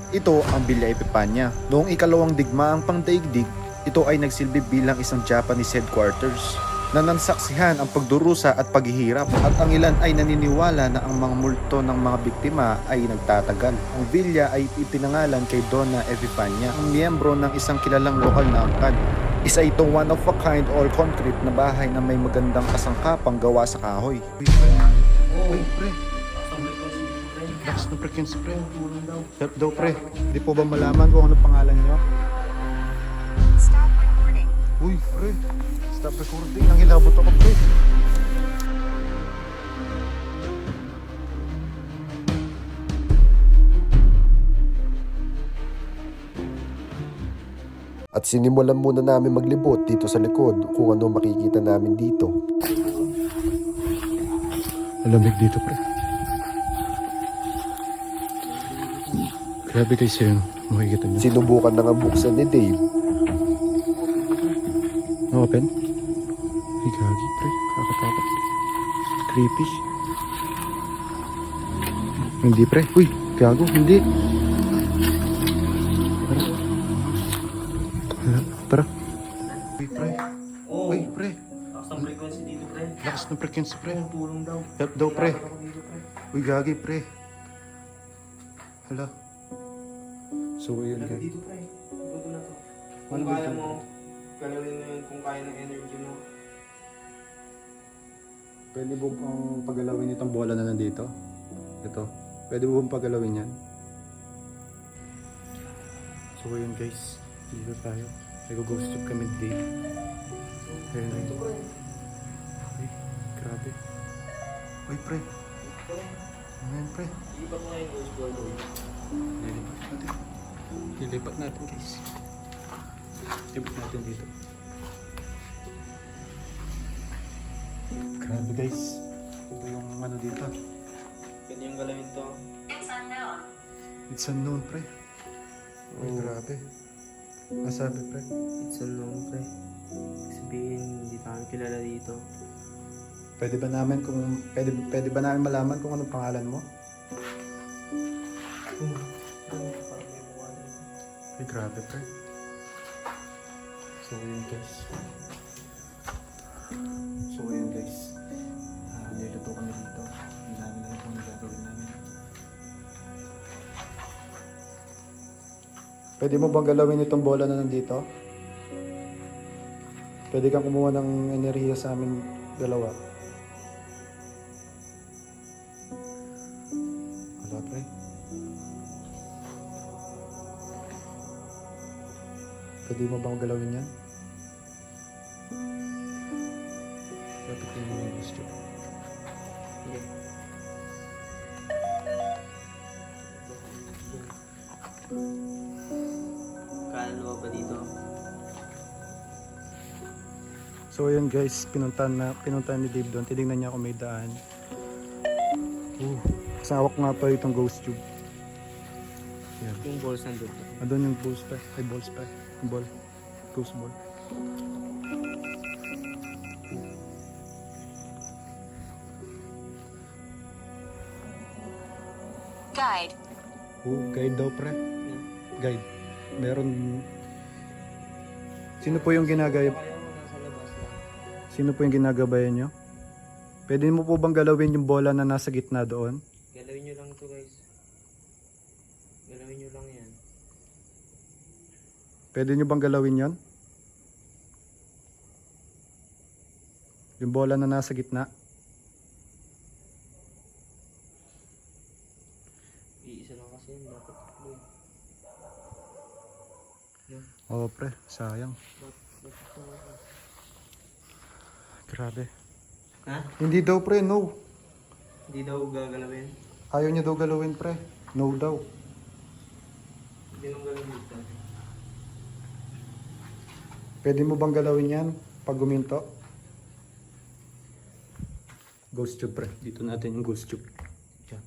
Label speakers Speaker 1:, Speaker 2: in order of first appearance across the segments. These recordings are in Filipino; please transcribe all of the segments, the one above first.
Speaker 1: Ito ang Villa Epipania. Noong ikalawang digmaang pangdaigdig, ito ay nagsilbi bilang isang Japanese headquarters na nansaksihan ang pagdurusa at paghihirap, at ang ilan ay naniniwala na ang mga multo ng mga biktima ay nagtatagal. Ang villa ay ipinangalan kay Donna Epifania, ang miyembro ng isang kilalang lokal na angkan. Isa itong one of a kind all concrete na bahay na may magandang kasangkapang gawa sa kahoy. Uy, pre. Lakas ng frequency, pre. Help daw, pre. Di po ba malaman kung ano pangalan nyo?
Speaker 2: Stop recording.
Speaker 1: Uy, pre. Stop recording. Nangilabot ako, pre.
Speaker 3: At sinimulan muna namin maglibot dito sa likod kung ano makikita namin dito.
Speaker 1: Malamig dito, pre. Grabe guys yun. Makikita nyo.
Speaker 3: Sinubukan na nga buksan ni Dave.
Speaker 1: Open? Ay, gagi, pre. Kakatakot. Creepy. Hindi, pre. Uy, gago. Hindi. Tara. Uy, pre.
Speaker 4: Oo.
Speaker 1: Uy, pre.
Speaker 4: Lakas ng frequency dito, pre.
Speaker 1: Lakas ng frequency, pre.
Speaker 4: Tulong daw.
Speaker 1: Help daw, pre.
Speaker 4: Kailangan ako dito, pre.
Speaker 1: Uy, gagi, pre. Hala. So, yun,
Speaker 4: Lagi
Speaker 1: guys.
Speaker 4: dito, pre. Ito na to.
Speaker 1: Ano
Speaker 4: Kung
Speaker 1: ba
Speaker 4: kaya
Speaker 1: ito?
Speaker 4: mo, galawin mo yun kung kaya ng energy mo.
Speaker 1: Pwede mo ang pagalawin itong bola na nandito? Ito. Pwede mo bang pagalawin yan? So, yun, guys. Dito tayo. Nag-ghost tube kami dito. Ayun, ayun.
Speaker 4: Ito, pre.
Speaker 1: Uy, grabe. Uy, pre. Ayan, pre.
Speaker 4: Iba ko nga yung ghost board ko.
Speaker 1: Lilipat natin. Lilipat natin, guys. Lilipat natin dito. Grabe, guys. Ito yung ano dito.
Speaker 4: Pwede yung galawin to.
Speaker 2: It's unknown.
Speaker 1: It's unknown, pre. Uy, grabe. Masabi, pre.
Speaker 4: It's unknown, pre. Sabihin, hindi tayo kilala dito.
Speaker 1: Pwede ba namin pwede ba namin malaman kung anong pangalan mo?
Speaker 4: Parang may mukha dito.
Speaker 1: Ay, grabe, pre. So, yun, guys. So, yun, guys. Nilito kami dito. Hindi namin alam kung ano gagawin namin. Pwede mo bang galawin itong bola na nandito? Pwede kang kumuha ng enerhiya sa amin dalawa. Wala, pre. Pwede mo bang galawin yan? Dapat yun yung gusto.
Speaker 4: Sige. Kaluluwa ba dito?
Speaker 1: So ayun guys, pinuntahan ni Dave doon. Tinignan niya kung may daan. Kasawak nga pa itong ghost tube. Yan.
Speaker 4: Yung balls nandun.
Speaker 1: Andun yung balls pa. Ay, balls pa. Yung ball. Ghost ball.
Speaker 2: Guide.
Speaker 1: Guide daw, pre. Guide. Meron. Sino po yung ginagaya?
Speaker 4: Kaya mo nasa labas lang.
Speaker 1: Sino po yung ginagabayan nyo? Pwede mo po bang galawin yung bola na nasa gitna doon?
Speaker 4: Galawin nyo lang to, guys. Galawin nyo lang yan.
Speaker 1: Pwede nyo bang galawin yon? Yung bola na nasa gitna?
Speaker 4: Iisa lang kasi yun. Dapat tatlo eh.
Speaker 1: Oo, pre. Sayang.
Speaker 4: Dapat tatlo.
Speaker 1: Grabe.
Speaker 4: Ha?
Speaker 1: Hindi daw, pre. No.
Speaker 4: Hindi daw gagalawin.
Speaker 1: Ayaw niya daw galawin, pre. No daw.
Speaker 4: Hindi nang galawin dito.
Speaker 1: Pwede mo bang galawin yan pag guminto? Ghost tube, pre. Dito natin yung ghost tube. Yan.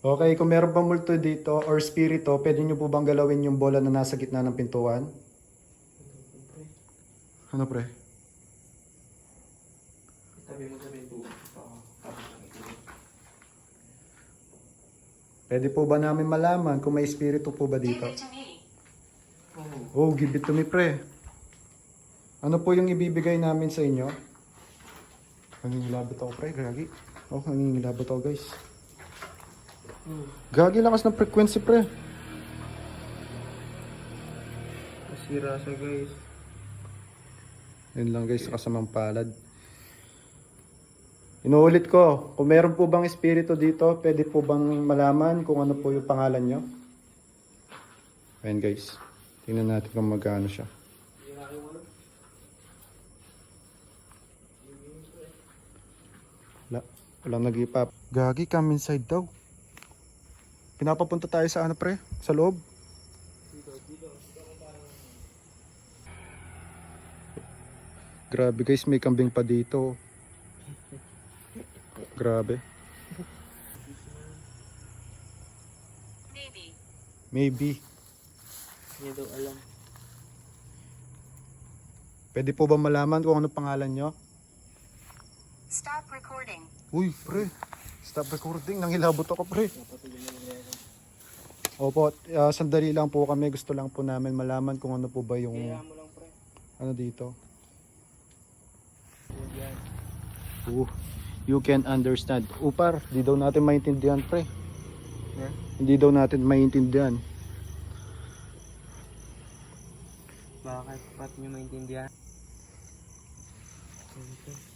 Speaker 1: Okay, kung meron pang multo dito or spirito, pwede nyo po bang galawin yung bola na nasa gitna ng pintuan? Ano, pre?
Speaker 4: Tabi mo sa may tuwa.
Speaker 1: Pwede po ba namin malaman kung may espiritu po ba dito?
Speaker 2: Give it to me.
Speaker 1: Oh, give it to me, pre. Ano po yung ibibigay namin sa inyo? Nangingilabot ako, pre. Gagi. Oh, nangingilabot ako, guys. Gagi, lakas ng frequency, pre.
Speaker 4: Masira siya guys.
Speaker 1: Yun lang, guys, kasamang palad. Inuulit ko, kung meron po bang espiritu dito, pwede po bang malaman kung ano po yung pangalan nyo? Ayan, guys. Tingnan natin kung magkano siya. Walang nag-ipap. Gagi, come inside daw. Pinapapunta tayo sa ano, pre? Sa loob? Grabe guys, may kambing pa dito. Grabe.
Speaker 2: Maybe.
Speaker 1: Maybe.
Speaker 4: Hindi daw alam.
Speaker 1: Pwede po ba malaman kung ano pangalan nyo?
Speaker 2: Stop recording.
Speaker 1: Uy, pre. Stop recording. Nangilabot ako, pre. Opo, sandali lang po kami. Gusto lang po namin malaman kung ano po ba yung
Speaker 4: Kaya mo lang pre.
Speaker 1: ano dito. You can understand. Upar, di daw natin maintindihan, pre.
Speaker 4: Yeah?
Speaker 1: Hindi daw natin maintindihan.
Speaker 4: Bakit? Ba't nyo maintindihan? Ito.